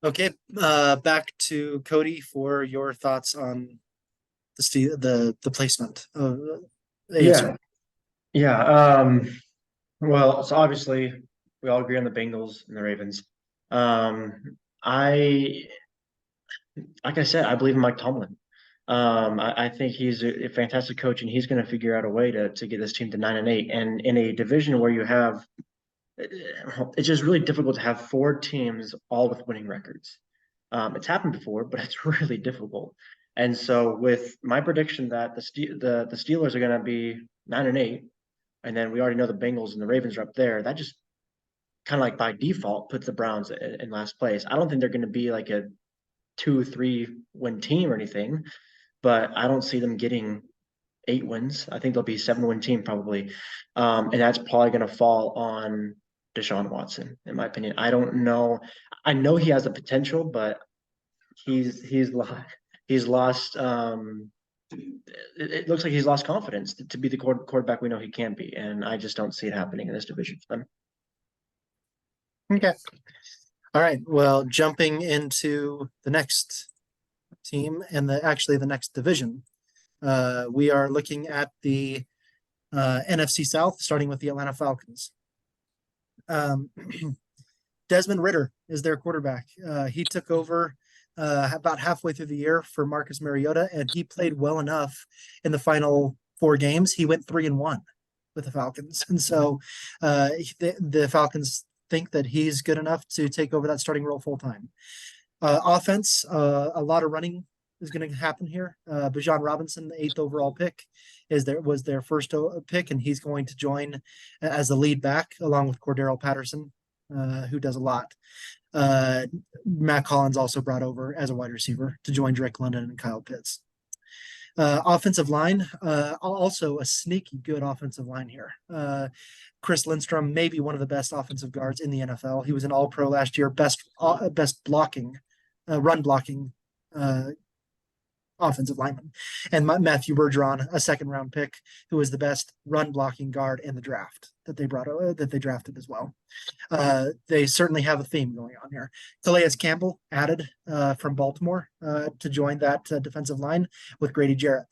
Okay, back to Cody for your thoughts on the placement of AFC. Yeah, yeah. Well, so obviously we all agree on the Bengals and the Ravens. I, like I said, I believe in Mike Tomlin. I think he's a fantastic coach, and he's going to figure out a way to get this team to 9-8. And in a division where you have, it's just really difficult to have four teams all with winning records. It's happened before, but it's really difficult. And so, with my prediction that the Steelers are going to be 9-8, and then we already know the Bengals and the Ravens are up there. That just kind of like by default puts the Browns in last place. I don't think they're going to be like a 2-3 win team or anything, but I don't see them getting 8 wins. I think they'll be 7 win team probably, and that's probably going to fall on Deshaun Watson, in my opinion. I don't know. I know he has the potential, but he's lost. It looks like he's lost confidence to be the quarterback we know he can be, and I just don't see it happening in this division for them. Okay. All right. Well, jumping into the next team and the next division, we are looking at the NFC South, starting with the Atlanta Falcons. Desmond Ridder is their quarterback. He took over about halfway through the year for Marcus Mariota, and he played well enough in the final 4 games. He went 3-1 with the Falcons, and so the Falcons think that he's good enough to take over that starting role full time. Offense, a lot of running is going to happen here. Bijan Robinson, the 8th overall pick, was their first pick, and he's going to join as the lead back along with Cordero Patterson, who does a lot. Matt Collins also brought over as a wide receiver to join Drake London and Kyle Pitts. Offensive line, also a sneaky good offensive line here. Chris Lindstrom, maybe one of the best offensive guards in the NFL. He was an All-Pro last year, best blocking, run blocking offensive lineman. And Matthew Bergeron, a second-round pick, who was the best run blocking guard in the draft that they drafted as well. They certainly have a theme going on here. Calais Campbell added from Baltimore to join that defensive line with Grady Jarrett.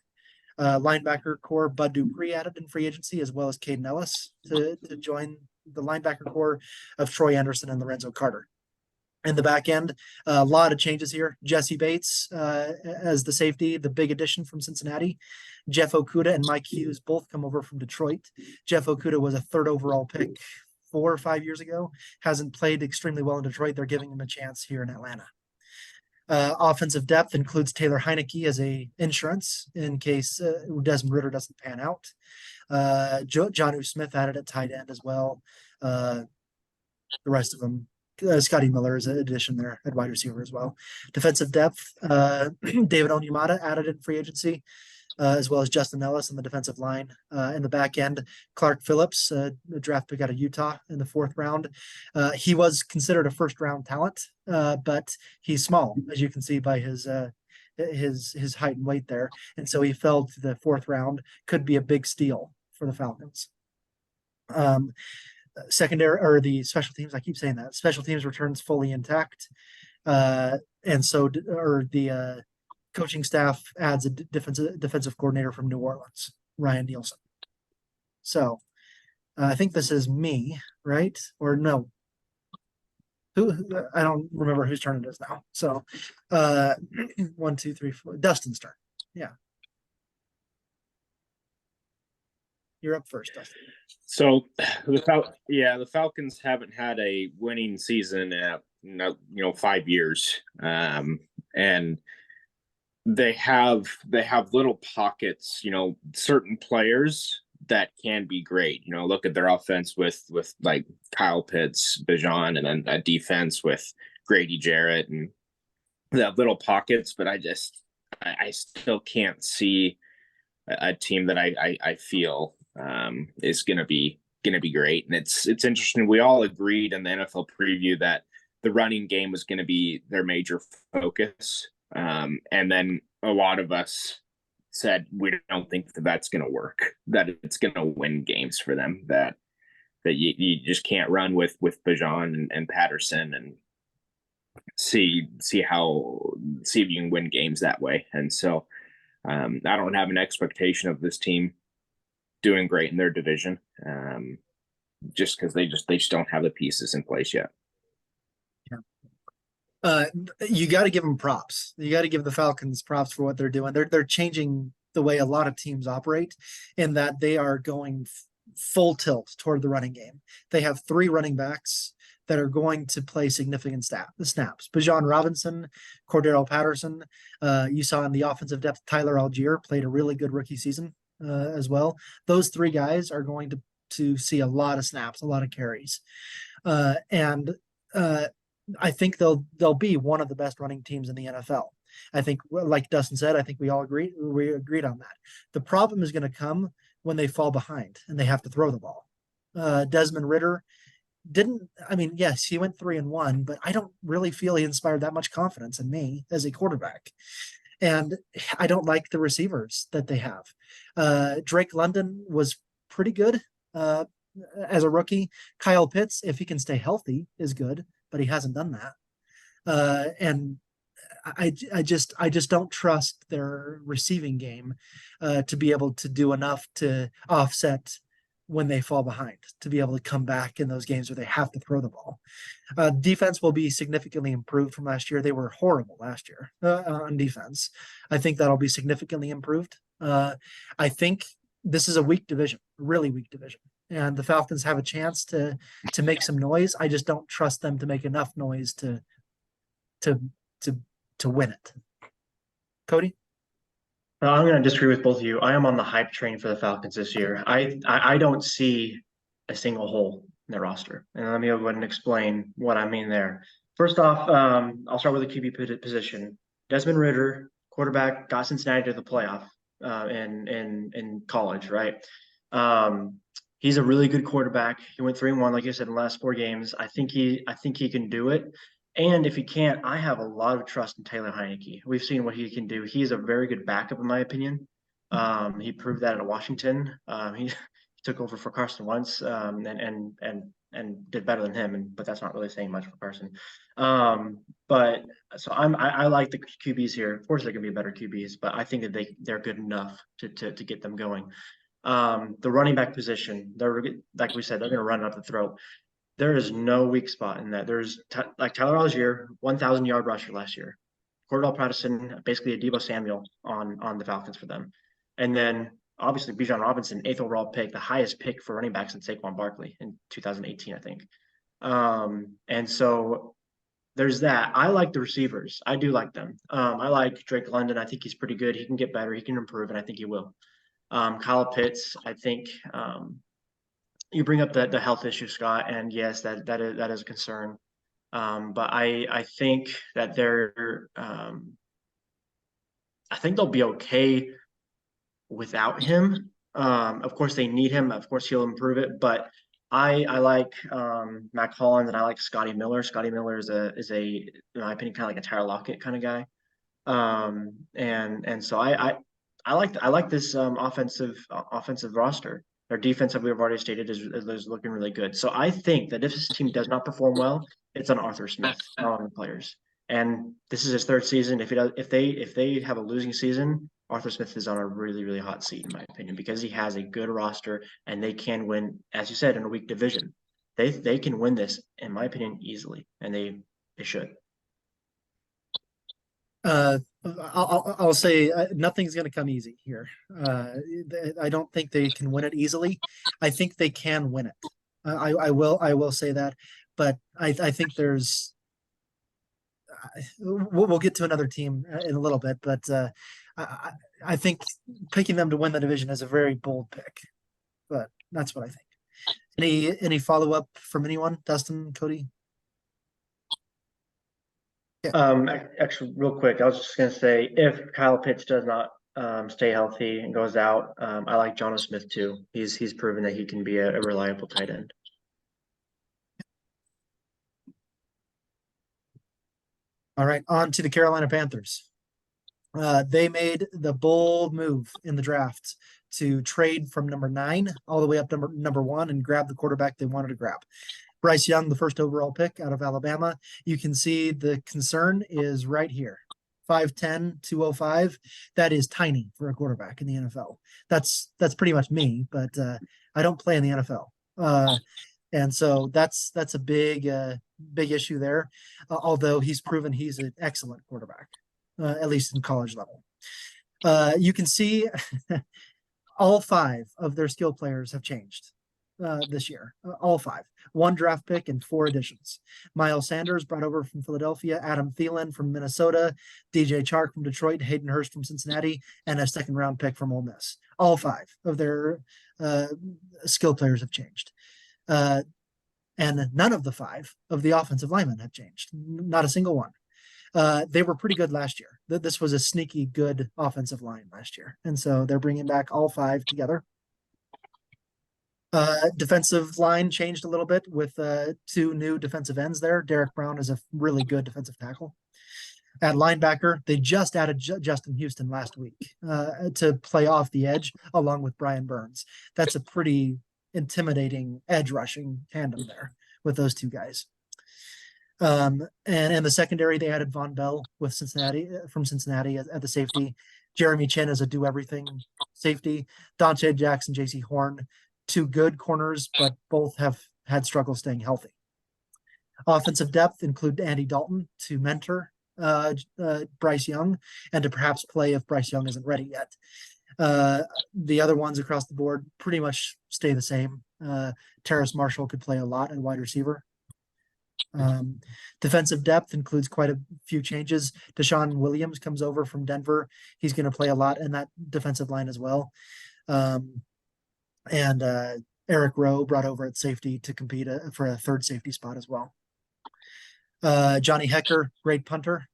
Linebacker core, Bud Dupree added in free agency, as well as Caden Ellis to join the linebacker core of Troy Anderson and Lorenzo Carter. In the back end, a lot of changes here. Jesse Bates as the safety, the big addition from Cincinnati. Jeff Okudah and Mike Hughes both come over from Detroit. Jeff Okudah was a 3rd overall pick 4 or 5 years ago. Hasn't played extremely well in Detroit. They're giving him a chance here in Atlanta. Offensive depth includes Taylor Heineke as a insurance in case Desmond Ridder doesn't pan out. Jonnu Smith added at tight end as well. The rest of them, Scotty Miller is an addition there at wide receiver as well. Defensive depth, David Onyemata added in free agency, as well as Justin Ellis in the defensive line. In the back end, Clark Phillips, a draft pick out of Utah in the 4th round. He was considered a first-round talent, but he's small, as you can see by his height and weight there. And so he fell to the 4th round. Could be a big steal for the Falcons. Secondary, or the special teams, I keep saying that. Special teams returns fully intact. And so the coaching staff adds a defensive coordinator from New Orleans, Ryan Nielsen. So I think this is me, right? Or no? I don't remember whose turn it is now. So 1, 2, 3, 4. Dustin's turn. Yeah. You're up first, Dustin. So the Falcons haven't had a winning season in 5 years, and they have little pockets. Certain players that can be great. Look at their offense with like Kyle Pitts, Bijan, and then a defense with Grady Jarrett, and they have little pockets. But I still can't see a team that I feel is going to be great. And it's interesting. We all agreed in the NFL preview that the running game was going to be their major focus. And then a lot of us said, we don't think that's going to work, that it's going to win games for them, that you just can't run with Bijan and Patterson. And see if you can win games that way. And so I don't have an expectation of this team doing great in their division, just because they just don't have the pieces in place yet. You got to give them props. You got to give the Falcons props for what they're doing. They're changing the way a lot of teams operate, in that they are going full tilt toward the running game. They have 3 running backs that are going to play significant snaps. Bijan Robinson, Cordero Patterson. You saw in the offensive depth, Tyler Algier played a really good rookie season as well. Those 3 guys are going to see a lot of snaps, a lot of carries. And I think they'll be one of the best running teams in the NFL. I think, like Dustin said, I think we agreed on that. The problem is going to come when they fall behind and they have to throw the ball. Desmond Ridder yes, he went 3-1, but I don't really feel he inspired that much confidence in me as a quarterback. And I don't like the receivers that they have. Drake London was pretty good as a rookie. Kyle Pitts, if he can stay healthy, is good, but he hasn't done that. And I just don't trust their receiving game to be able to do enough to offset when they fall behind, to be able to come back in those games where they have to throw the ball. Defense will be significantly improved from last year. They were horrible last year on defense. I think that'll be significantly improved. I think this is a weak division, really weak division. And the Falcons have a chance to make some noise. I just don't trust them to make enough noise to win it. Cody? I'm going to disagree with both of you. I am on the hype train for the Falcons this year. I don't see a single hole in their roster. And let me go ahead and explain what I mean there. First off, I'll start with the QB position. Desmond Ridder, quarterback, got Cincinnati to the playoff in college, right? He's a really good quarterback. He went 3-1, like you said, in the last 4 games. I think he can do it. And if he can't, I have a lot of trust in Taylor Heineke. We've seen what he can do. He's a very good backup, in my opinion. He proved that at Washington. He took over for Carson Wentz and did better than him. But that's not really saying much for Carson. But so I like the QBs here. Of course, they're going to be better QBs, but I think that they're good enough to get them going. The running back position, they're like we said, they're going to run it up the throat. There is no weak spot in that. There's like Tyler Algier, 1,000-yard rusher last year. Cordell Patterson, basically a Deebo Samuel on the Falcons for them. And then obviously Bijan Robinson, 8th overall pick, the highest pick for running backs in Saquon Barkley in 2018, I think. And so there's that. I like the receivers. I do like them. I like Drake London. I think he's pretty good. He can get better. He can improve, and I think he will. Kyle Pitts, I think you bring up the health issue, Scott, and yes, that is a concern. But I think that I think they'll be okay without him. Of course, they need him. Of course, he'll improve it. But I like Mac Hollins, and I like Scotty Miller. Scotty Miller is a in my opinion, kind of like a Tyler Lockett kind of guy. And so I like this offensive roster. Their defense, as we've already stated, is looking really good. So I think that if this team does not perform well, it's on Arthur Smith, not on the players. And this is his 3rd season. If they have a losing season, Arthur Smith is on a really, really hot seat, in my opinion, because he has a good roster and they can win, as you said, in a weak division. They can win this, in my opinion, easily, and they should. I'll say nothing's going to come easy here. I don't think they can win it easily. I think they can win it. I will say that, but I think there's. We'll get to another team in a little bit, but I think picking them to win the division is a very bold pick. But that's what I think. Any follow up from anyone, Dustin, Cody? Actually, real quick, I was just going to say, if Kyle Pitts does not stay healthy and goes out, I like Jonnu Smith too. He's proven that he can be a reliable tight end. All right, on to the Carolina Panthers. They made the bold move in the draft to trade from number 9 all the way up to number 1 and grab the quarterback they wanted to grab. Bryce Young, the first overall pick out of Alabama. You can see the concern is right here. 5'10", 205. That is tiny for a quarterback in the NFL. That's pretty much me, but I don't play in the NFL. And so that's a big issue there. Although he's proven he's an excellent quarterback, at least in college level. You can see all 5 of their skill players have changed this year. All 5. 1 draft pick and 4 additions. Miles Sanders brought over from Philadelphia, Adam Thielen from Minnesota, DJ Chark from Detroit, Hayden Hurst from Cincinnati, and a second-round pick from Ole Miss. All 5 of their skill players have changed. And none of the 5 of the offensive linemen have changed. Not a single one. They were pretty good last year. This was a sneaky good offensive line last year. And so they're bringing back all 5 together. Defensive line changed a little bit with 2 new defensive ends there. Derek Brown is a really good defensive tackle. At linebacker, they just added Justin Houston last week to play off the edge along with Brian Burns. That's a pretty intimidating edge rushing tandem there with those 2 guys. And in the secondary, they added Von Bell with Cincinnati at the safety. Jeremy Chin is a do everything safety. Dante Jackson, JC Horn, 2 good corners, but both have had struggles staying healthy. Offensive depth include Andy Dalton to mentor Bryce Young and to perhaps play if Bryce Young isn't ready yet. The other ones across the board pretty much stay the same. Terrace Marshall could play a lot at wide receiver. Defensive depth includes quite a few changes. Deshaun Williams comes over from Denver. He's going to play a lot in that defensive line as well. And Eric Rowe brought over at safety to compete for a 3rd safety spot as well. Johnny Hecker, great punter,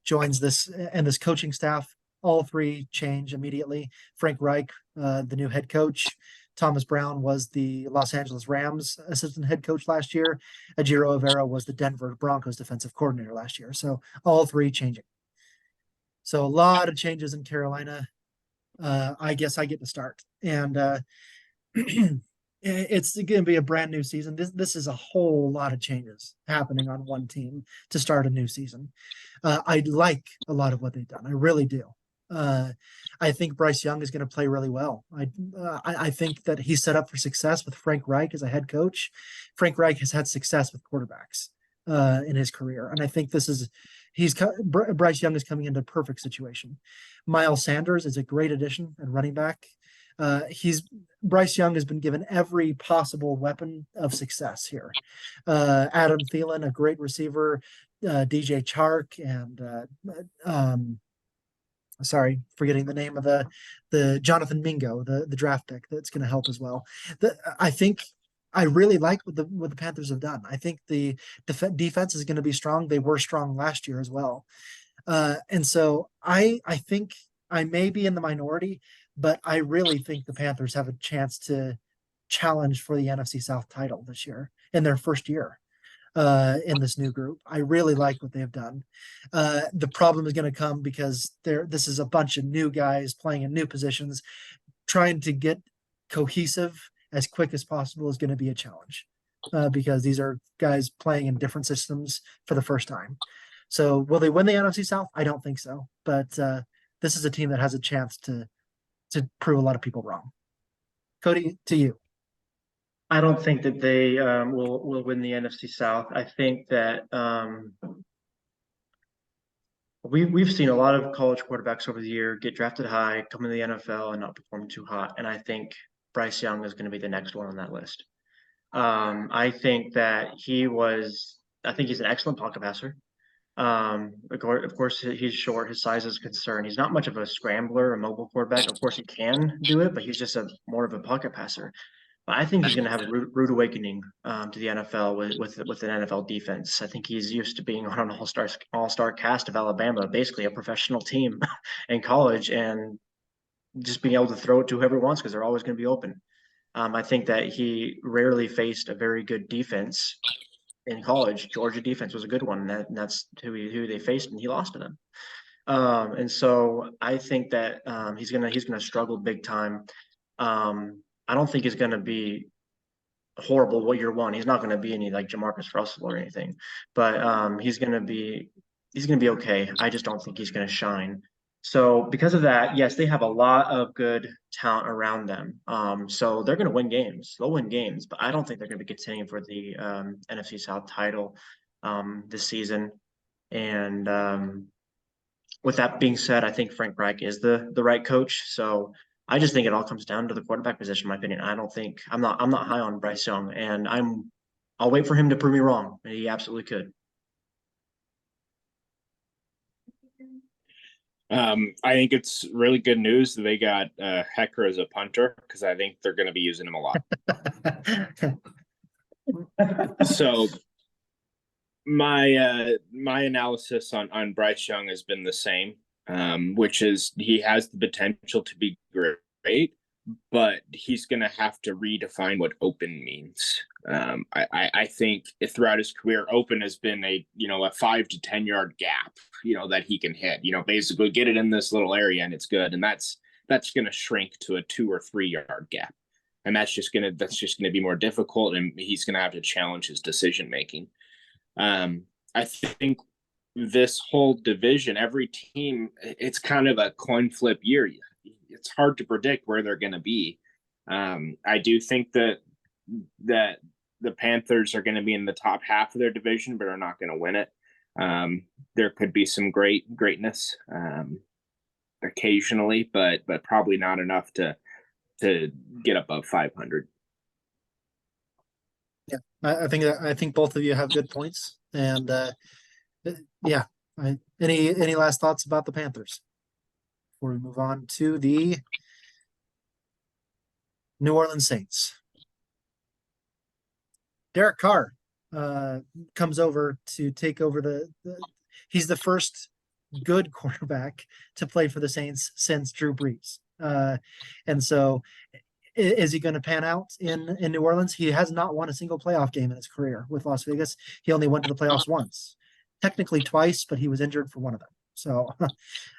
joins this coaching staff. All 3 change immediately. Frank Reich, the new head coach. Thomas Brown was the Los Angeles Rams assistant head coach last year. Ajiro Rivera was the Denver Broncos defensive coordinator last year. So all 3 changing. So a lot of changes in Carolina. I guess I get to start. And it's going to be a brand new season. This is a whole lot of changes happening on one team to start a new season. I like a lot of what they've done. I really do. I think Bryce Young is going to play really well. I think that he's set up for success with Frank Reich as a head coach. Frank Reich has had success with quarterbacks in his career, and I think Bryce Young is coming into a perfect situation. Miles Sanders is a great addition at running back. Bryce Young has been given every possible weapon of success here. Adam Thielen, a great receiver, DJ Chark, and sorry, forgetting the name of the Jonathan Mingo, the draft pick that's going to help as well. I think I really like what the Panthers have done. I think the defense is going to be strong. They were strong last year as well. And so I think I may be in the minority, but I really think the Panthers have a chance to challenge for the NFC South title this year in their first year in this new group. I really like what they've done. The problem is going to come because this is a bunch of new guys playing in new positions. Trying to get cohesive as quick as possible is going to be a challenge because these are guys playing in different systems for the first time. So will they win the NFC South? I don't think so. But this is a team that has a chance to prove a lot of people wrong. Cody, to you. I don't think that they will win the NFC South. I think that we've seen a lot of college quarterbacks over the year get drafted high, come into the NFL, and not perform too hot. And I think Bryce Young is going to be the next one on that list. I think that I think he's an excellent pocket passer. Of course, he's short. His size is a concern. He's not much of a scrambler, a mobile quarterback. Of course, he can do it, but he's just more of a pocket passer. But I think he's going to have a rude awakening to the NFL with an NFL defense. I think he's used to being on an all-star cast of Alabama, basically a professional team in college, and just being able to throw it to whoever wants because they're always going to be open. I think that he rarely faced a very good defense in college. Georgia defense was a good one, and that's who they faced, and he lost to them. And so I think that he's gonna struggle big time. I don't think he's gonna be horrible year one. He's not going to be any like Jamarcus Russell or anything, but he's going to be okay. I just don't think he's going to shine. So because of that, yes, they have a lot of good talent around them. So they're going to win games. They'll win games, but I don't think they're going to be contending for the NFC South title this season. And with that being said, I think Frank Reich is the right coach. So I just think it all comes down to the quarterback position, in my opinion. I'm not high on Bryce Young, and I'll wait for him to prove me wrong. He absolutely could. I think it's really good news that they got Hecker as a punter, because I think they're going to be using him a lot. So my analysis on Bryce Young has been the same, which is he has the potential to be great, but he's going to have to redefine what open means. I think throughout his career, open has been a 5 to 10 yard gap, that he can hit, basically get it in this little area and it's good. And that's going to shrink to a 2 or 3 yard gap. And that's just going to be more difficult. And he's going to have to challenge his decision making. I think this whole division, every team, it's kind of a coin flip year. It's hard to predict where they're going to be. I do think that the Panthers are going to be in the top half of their division, but are not going to win it. There could be some greatness occasionally, but probably not enough to get above 500. Yeah, I think both of you have good points, and yeah. Any last thoughts about the Panthers before we move on to the New Orleans Saints? Derek Carr comes over to take over he's the first good quarterback to play for the Saints since Drew Brees. And so is he going to pan out in New Orleans? He has not won a single playoff game in his career with Las Vegas. He only went to the playoffs once, technically twice, but he was injured for one of them. So,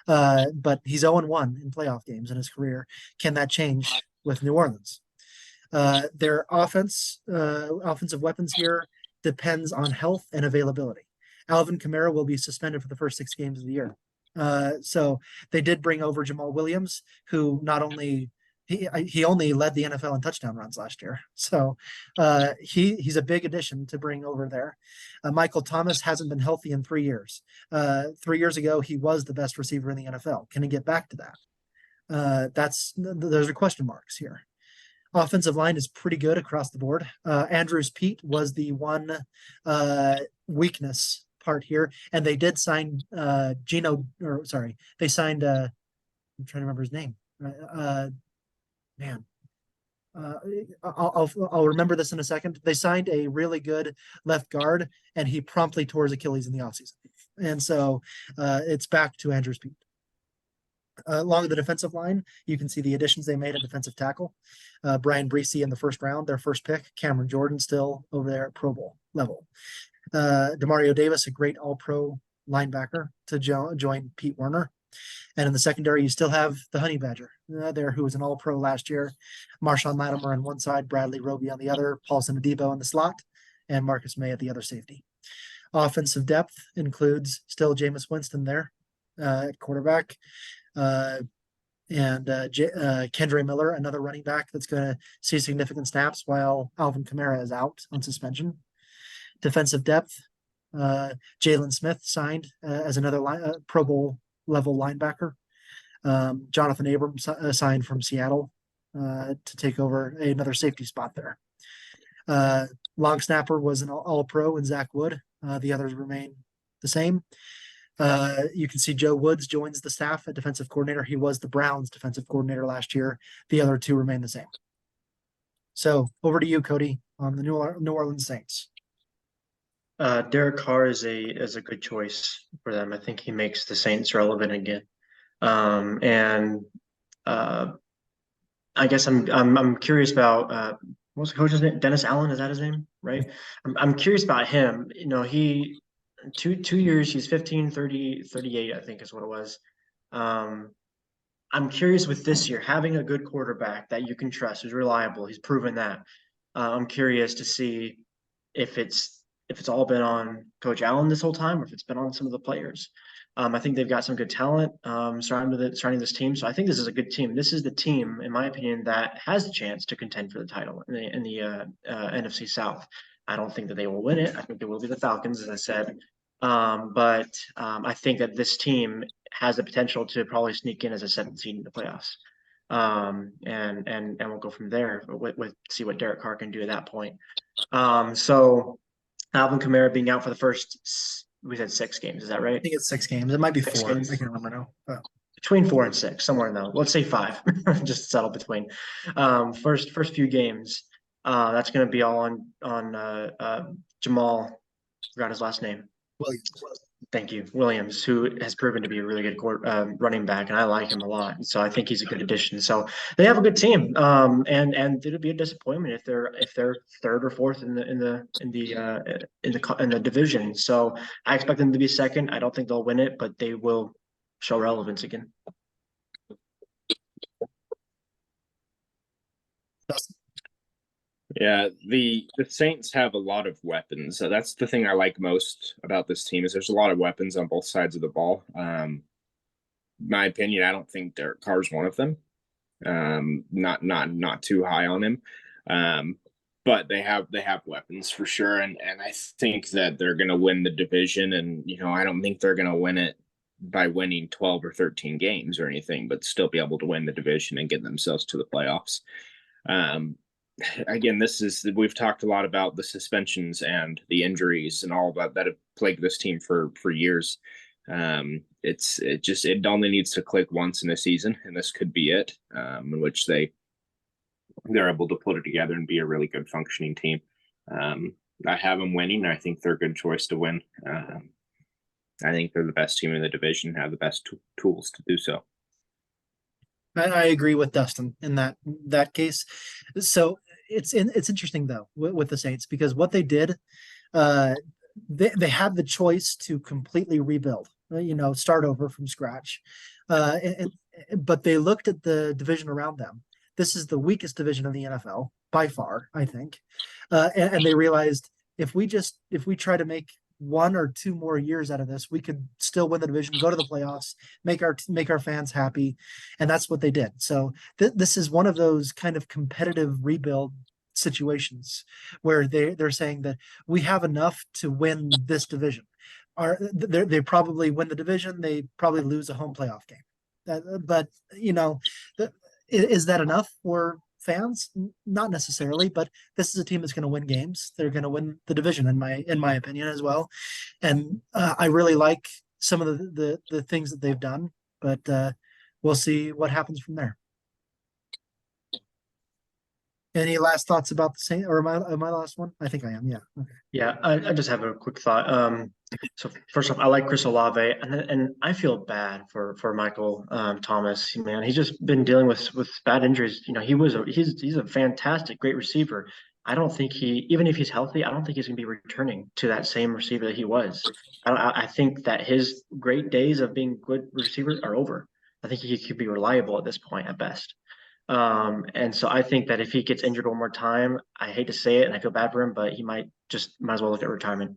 but he's 0-1 in playoff games in his career. Can that change with New Orleans? Their offensive weapons here depends on health and availability. Alvin Kamara will be suspended for the first 6 games of the year. So they did bring over Jamal Williams, who not only he only led the NFL in touchdown runs last year. So he's a big addition to bring over there. Michael Thomas hasn't been healthy in 3 years. 3 years ago, he was the best receiver in the NFL. Can he get back to that? Those are question marks here. Offensive line is pretty good across the board. Andrews Pete was the one weakness part here, and they did sign they signed I'm trying to remember his name. I'll remember this in a second. They signed a really good left guard, and he promptly tore his Achilles in the offseason. And so it's back to Andrews Pete. Along the defensive line, you can see the additions they made at defensive tackle. Brian Breesy in the first round, their first pick. Cameron Jordan still over there at Pro Bowl level. Demario Davis, a great all-pro linebacker to join Pete Werner. And in the secondary, you still have the Honey Badger there, who was an all-pro last year. Marshawn Lattimore on one side, Bradley Roby on the other, Paulson Adebo in the slot, and Marcus May at the other safety. Offensive depth includes still Jameis Winston there at quarterback. And Kendre Miller, another running back that's going to see significant snaps while Alvin Kamara is out on suspension. Defensive depth, Jalen Smith signed as another Pro Bowl level linebacker. Jonathan Abrams signed from Seattle to take over another safety spot there. Long snapper was an all-pro in Zach Wood. The others remain the same. You can see Joe Woods joins the staff at defensive coordinator. He was the Browns defensive coordinator last year. The other two remain the same. So over to you, Cody, on the New Orleans Saints. Derek Carr is a good choice for them. I think he makes the Saints relevant again. And I guess I'm curious about what's the coach's name? Dennis Allen, is that his name? Right. I'm curious about him. He 2 years, he's 15, 30, 38, I think is what it was. I'm curious with this year, having a good quarterback that you can trust, who's reliable, he's proven that. I'm curious to see if it's all been on Coach Allen this whole time, or if it's been on some of the players. I think they've got some good talent surrounding this team. So I think this is a good team. This is the team, in my opinion, that has the chance to contend for the title in the NFC South. I don't think that they will win it. I think they will be the Falcons, as I said. But I think that this team has the potential to probably sneak in as a 7th seed in the playoffs. And we'll go from there with see what Derek Carr can do at that point. So Alvin Kamara being out for the first, we said 6 games, is that I right? think it's 6 games. It might be 6 4. games. I can't remember now. But Between 4 and 6, somewhere in there. Let's say 5, just settle between. First few games, that's going to be all on Jamal. Forgot his last name. Williams. Thank you, Williams, who has proven to be a really good running back, and I like him a lot. So I think he's a good addition. So they have a good team, and it'll be a disappointment if they're 3rd or 4th in the division. So I expect them to be 2nd. I don't think they'll win it, but they will show relevance again. Yeah, the Saints have a lot of weapons. So that's the thing I like most about this team is there's a lot of weapons on both sides of the ball. My opinion, I don't think Derek Carr's one of them. Not too high on him. But they have weapons for sure, and I think that they're going to win the division. And I don't think they're going to win it by winning 12 or 13 games or anything, but still be able to win the division and get themselves to the playoffs. Again, we've talked a lot about the suspensions and the injuries and all that have plagued this team for years. It only needs to click once in a season, and this could be it, in which they're able to put it together and be a really good functioning team. I have them winning. I think they're a good choice to win. I think they're the best team in the division, have the best tools to do so. I agree with Dustin in that case. So it's interesting though with the Saints, because what they did, they had the choice to completely rebuild, start over from scratch, but they looked at the division around them. This is the weakest division in the NFL by far, I think, and they realized if we try to make 1 or 2 more years out of this, we could still win the division, go to the playoffs, make our fans happy, and that's what they did. So this is one of those kind of competitive rebuild situations where they're saying that we have enough to win this division. They probably win the division, they probably lose a home playoff game, but is that enough for fans? Not necessarily, but this is a team that's going to win games. They're going to win the division in my opinion as well. And I really like some of the things that they've done, but we'll see what happens from there. Any last thoughts about the Saints, or am I last one? I think I am. Yeah. Okay. Yeah, I just have a quick thought. So first off, I like Chris Olave, and I feel bad for Michael Thomas. Man, he's just been dealing with bad injuries. He's a fantastic, great receiver. I don't think even if he's healthy, I don't think he's going to be returning to that same receiver that he was. I think that his great days of being good receiver are over. I think he could be reliable at this point at best. And so I think that if he gets injured one more time, I hate to say it and I feel bad for him, but he might as well look at retirement.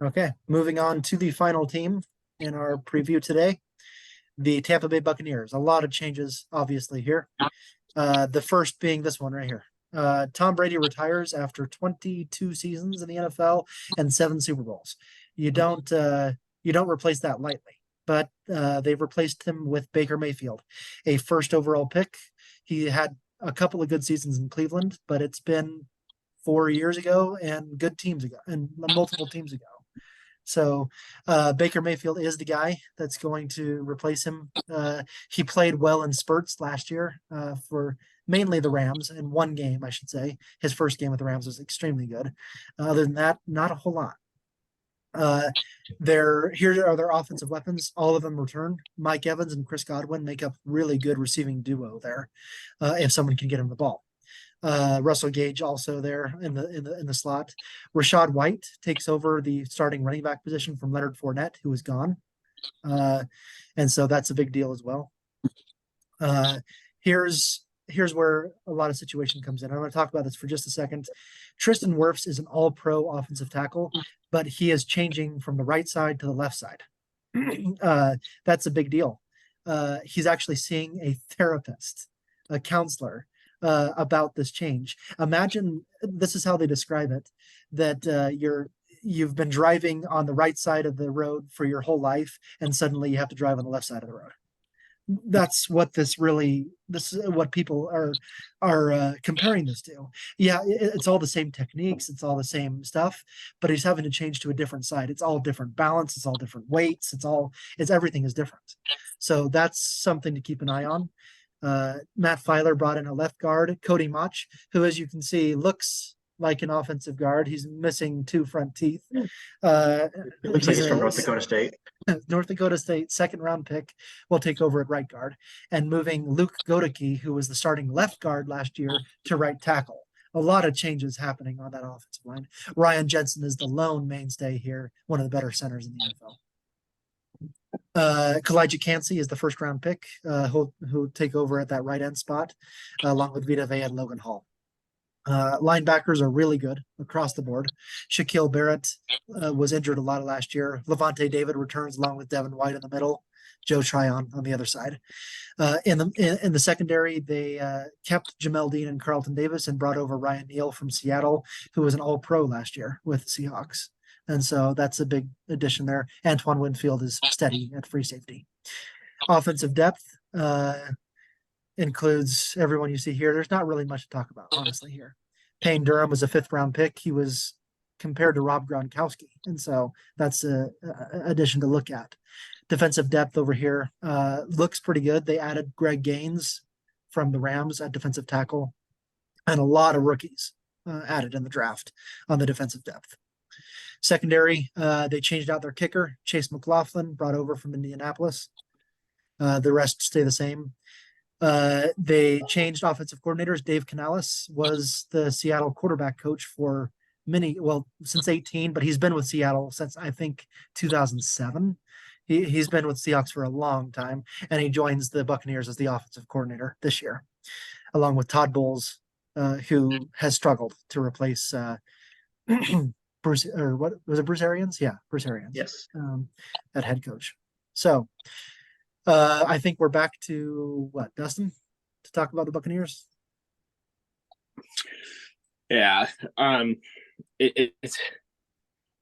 Okay, moving on to the final team in our preview today, the Tampa Bay Buccaneers. A lot of changes, obviously, here. The first being this one right here. Tom Brady retires after 22 seasons in the NFL and 7 Super Bowls. You don't replace that lightly. But they've replaced him with Baker Mayfield, a first overall pick. He had a couple of good seasons in Cleveland, but it's been 4 years ago and good teams ago and multiple teams ago. So Baker Mayfield is the guy that's going to replace him. He played well in spurts last year for mainly the Rams in 1 game, I should say. His first game with the Rams was extremely good. Other than that, not a whole lot. Here are their offensive weapons. All of them return. Mike Evans and Chris Godwin make up really good receiving duo there. If someone can get him the ball. Russell Gage also there in the slot. Rashad White takes over the starting running back position from Leonard Fournette, who is gone. And so that's a big deal as well. Here's here's where a lot of situation comes in. I'm going to talk about this for just a second. Tristan Wirfs is an all-pro offensive tackle, but he is changing from the right side to the left side. That's a big deal. He's actually seeing a therapist, a counselor, about this change. Imagine, this is how they describe it, that you've been driving on the right side of the road for your whole life, and suddenly you have to drive on the left side of the road. That's what this is what people are comparing this to. Yeah, it's all the same techniques, it's all the same stuff, but he's having to change to a different side. It's all different balance, it's all different weights, it's everything is different. So that's something to keep an eye on. Matt Filer brought in a left guard, Cody Mach, who, as you can see, looks like an offensive guard. He's missing 2 front teeth. It looks like he's from North Dakota State. North Dakota State, 2nd round pick, will take over at right guard, and moving Luke Godeke, who was the starting left guard last year, to right tackle. A lot of changes happening on that offensive line. Ryan Jensen is the lone mainstay here, one of the better centers in the NFL. Kalijah Cansey is the 1st round pick, who'll take over at that right end spot, along with Vita Vea and Logan Hall. Linebackers are really good across the board. Shaquille Barrett was injured a lot of last year. Levante David returns along with Devin White in the middle. Joe Tryon on the other side. In the secondary, they kept Jamel Dean and Carlton Davis and brought over Ryan Neal from Seattle, who was an All-Pro last year with the Seahawks. And so that's a big addition there. Antoine Winfield is steady at free safety. Offensive depth includes everyone you see here. There's not really much to talk about, honestly, here. Payne Durham was a 5th round pick. He was compared to Rob Gronkowski. And so that's an addition to look at. Defensive depth over here looks pretty good. They added Greg Gaines from the Rams at defensive tackle, and a lot of rookies added in the draft on the defensive depth. Secondary, they changed out their kicker, Chase McLaughlin, brought over from Indianapolis. The rest stay the same. They changed offensive coordinators. Dave Canales was the Seattle quarterback coach for since 18, but he's been with Seattle since, I think, 2007. He's been with Seahawks for a long time, and he joins the Buccaneers as the offensive coordinator this year, along with Todd Bowles, who has struggled to replace Bruce, or what was it, Bruce Arians? Yeah, Bruce Arians. Yes. At head coach. So I think we're back to what, Dustin, to talk about the Buccaneers. Yeah.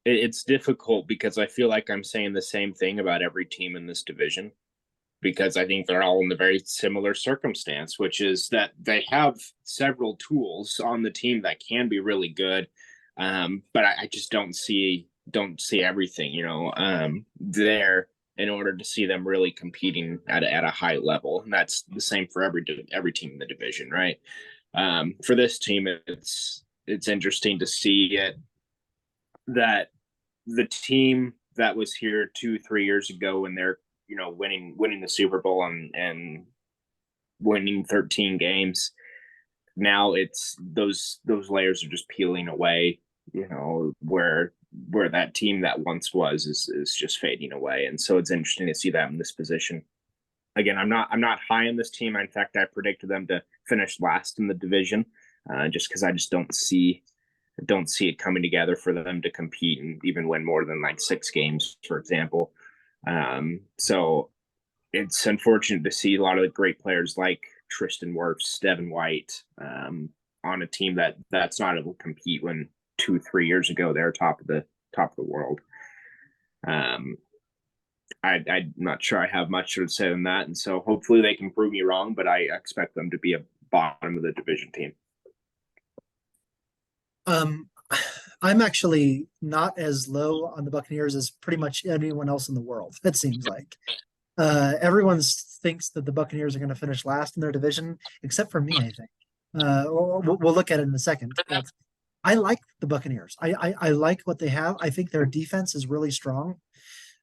It's difficult because I feel like I'm saying the same thing about every team in this division, because I think they're all in a very similar circumstance, which is that they have several tools on the team that can be really good. But I just don't see everything, there in order to see them really competing at a high level. And that's the same for every team in the division, right? For this team, it's interesting to see it, that the team that was here 2-3 years ago when they're, winning the Super Bowl and winning 13 games, now it's those layers are just peeling away, where that team that once was is just fading away. And so it's interesting to see that in this position. Again, I'm not high on this team. In fact, I predicted them to finish last in the division, just because I just don't see it coming together for them to compete and even win more than like 6 games, for example. So it's unfortunate to see a lot of the great players like Tristan Wirfs, Devin White, on a team that's not able to compete when 2-3 years ago they're top of the world. I'm not sure I have much to say on that, and so hopefully they can prove me wrong, but I expect them to be a bottom of the division team. I'm actually not as low on the Buccaneers as pretty much anyone else in the world, it seems like. Everyone thinks that the Buccaneers are going to finish last in their division, except for me, I think. We'll look at it in a second. But I like the Buccaneers. I like what they have. I think their defense is really strong.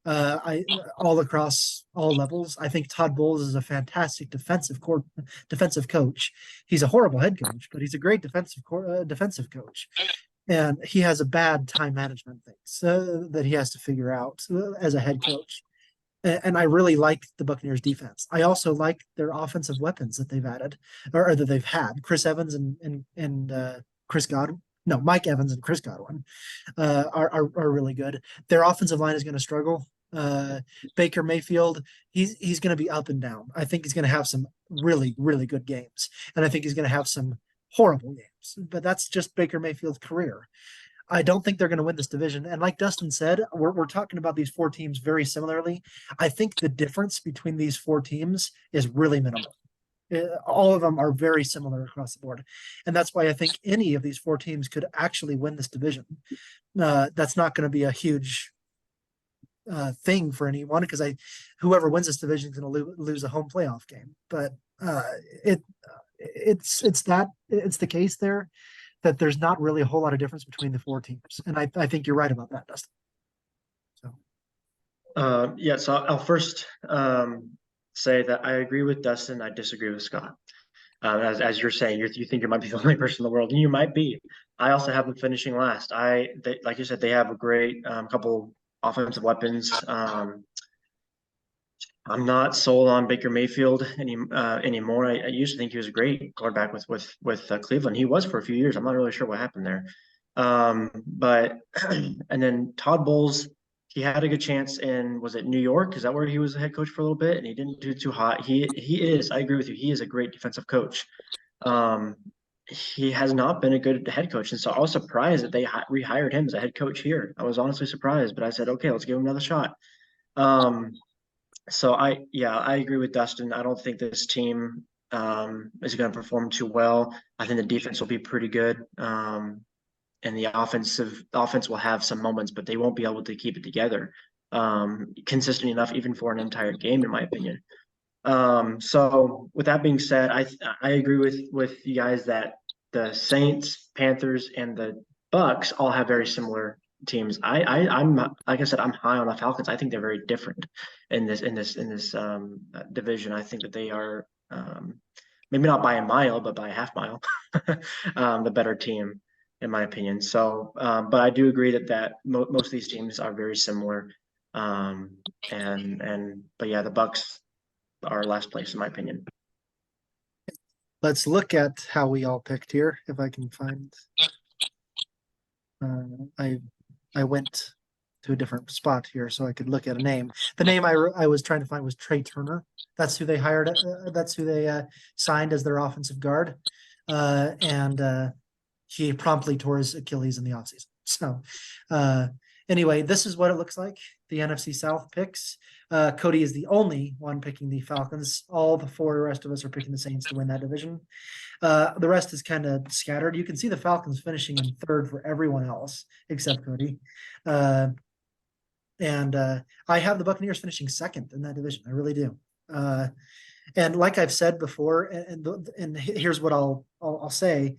All across all levels. I think Todd Bowles is a fantastic defensive coach. He's a horrible head coach, but he's a great defensive coach. And he has a bad time management thing that he has to figure out as a head coach. And I really like the Buccaneers defense. I also like their offensive weapons that they've added or that they've had. Chris Evans and Chris Godwin. No, Mike Evans and Chris Godwin are really good. Their offensive line is going to struggle. Baker Mayfield, he's going to be up and down. I think he's going to have some really, really good games, and I think he's going to have some horrible games. But that's just Baker Mayfield's career. I don't think they're going to win this division. And like Dustin said, we're talking about these four teams very similarly. I think the difference between these four teams is really minimal. All of them are very similar across the board. And that's why I think any of these four teams could actually win this division. That's not going to be a huge thing for anyone because whoever wins this division is going to lose a home playoff game. But it's the case there that there's not really a whole lot of difference between the four teams. And I think you're right about that, Dustin. Yeah, so I'll first say that I agree with Dustin. I disagree with Scott. As you're saying, you think you might be the only person in the world, and you might be. I also have them finishing last. Like you said, they have a great couple offensive weapons. I'm not sold on Baker Mayfield anymore. I used to think he was a great quarterback with Cleveland. He was for a few years. I'm not really sure what happened there. But and then Todd Bowles, he had a good chance in, was it New York? Is that where he was the head coach for a little bit? And he didn't do too hot. He is, I agree with you. He is a great defensive coach. He has not been a good head coach. And so I was surprised that they rehired him as a head coach here. I was honestly surprised, but I said, okay, let's give him another shot. So I agree with Dustin. I don't think this team is going to perform too well. I think the defense will be pretty good. And the offense will have some moments, but they won't be able to keep it together consistent enough, even for an entire game, in my opinion. So with that being said, I agree with you guys that the Saints, Panthers, and the Bucks all have very similar teams. I'm like I said, I'm high on the Falcons. I think they're very different in this division. I think that they are maybe not by a mile, but by a half mile, the better team, in my opinion. So, but I do agree that most of these teams are very similar. But yeah, the Bucks are last place in my opinion. Let's look at how we all picked here. If I can find, I went to a different spot here so I could look at a name. The name I was trying to find was Trey Turner. That's who they hired. That's who they signed as their offensive guard. He promptly tore his Achilles in the offseason. So anyway, this is what it looks like. The NFC South picks. Cody is the only one picking the Falcons. All the four rest of us are picking the Saints to win that division. The rest is kind of scattered. You can see the Falcons finishing in third for everyone else except Cody. I have the Buccaneers finishing second in that division. I really do. And like I've said before, and here's what I'll say.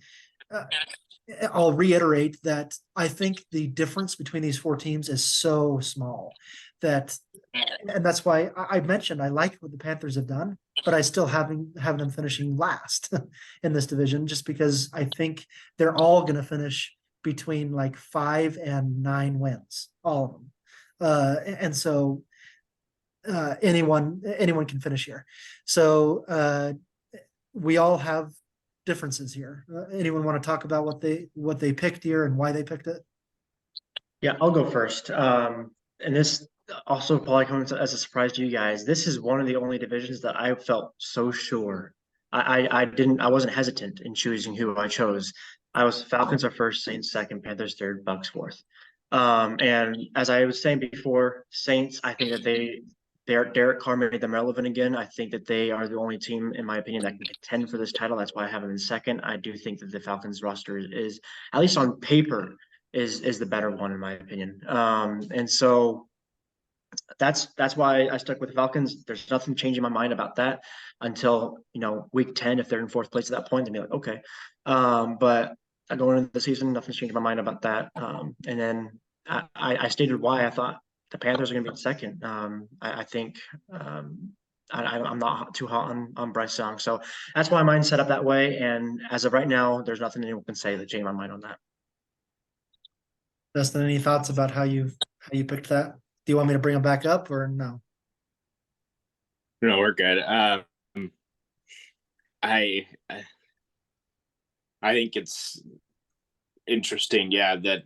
I'll reiterate that I think the difference between these four teams is so small and that's why I mentioned I like what the Panthers have done, but I still have them finishing last in this division just because I think they're all going to finish between like 5 and 9 wins, all of them. And so anyone can finish here. So we all have differences here. Anyone want to talk about what they picked here and why they picked it? Yeah, I'll go first. And this also probably comes as a surprise to you guys. This is one of the only divisions that I felt so sure. I wasn't hesitant in choosing who I chose. Falcons are first, Saints second, Panthers third, Bucks fourth. And as I was saying before, Saints, I think that Derek Carr made them relevant again. I think that they are the only team, in my opinion, that can contend for this title. That's why I have them in second. I do think that the Falcons roster is, at least on paper, is the better one in my opinion. And so that's why I stuck with the Falcons. There's nothing changing my mind about that until week 10. If they're in fourth place at that point, then be like, okay. But going into the season, nothing's changing my mind about that. And then I stated why I thought the Panthers are going to be in second. I think I'm not too hot on Bryce Young, so that's why mine's set up that way. And as of right now, there's nothing anyone can say that changed my mind on that. Dustin, any thoughts about how you picked that? Do you want me to bring them back up or no? No, we're good. I I think it's interesting, yeah, that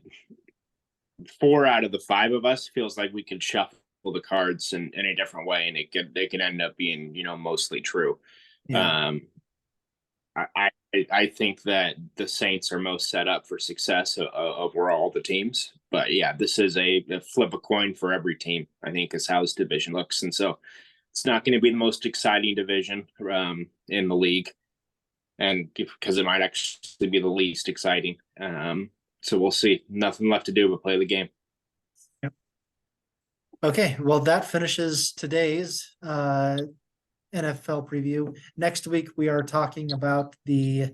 4 out of the 5 of us feels like we can shuffle the cards in a different way, and they can end up being, mostly true. Yeah. I think that the Saints are most set up for success over all the teams. But yeah, this is a flip a coin for every team, I think, is how this division looks. And so it's not going to be the most exciting division in the league, and because it might actually be the least exciting. So we'll see. Nothing left to do but play the game. Okay, well, that finishes today's NFL preview. Next week, we are talking about the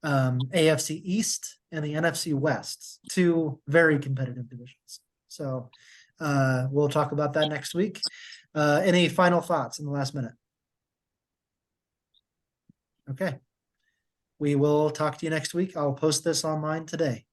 AFC East and the NFC West, two very competitive divisions. So we'll talk about that next week. Any final thoughts in the last minute? Okay. We will talk to you next week. I'll post this online today.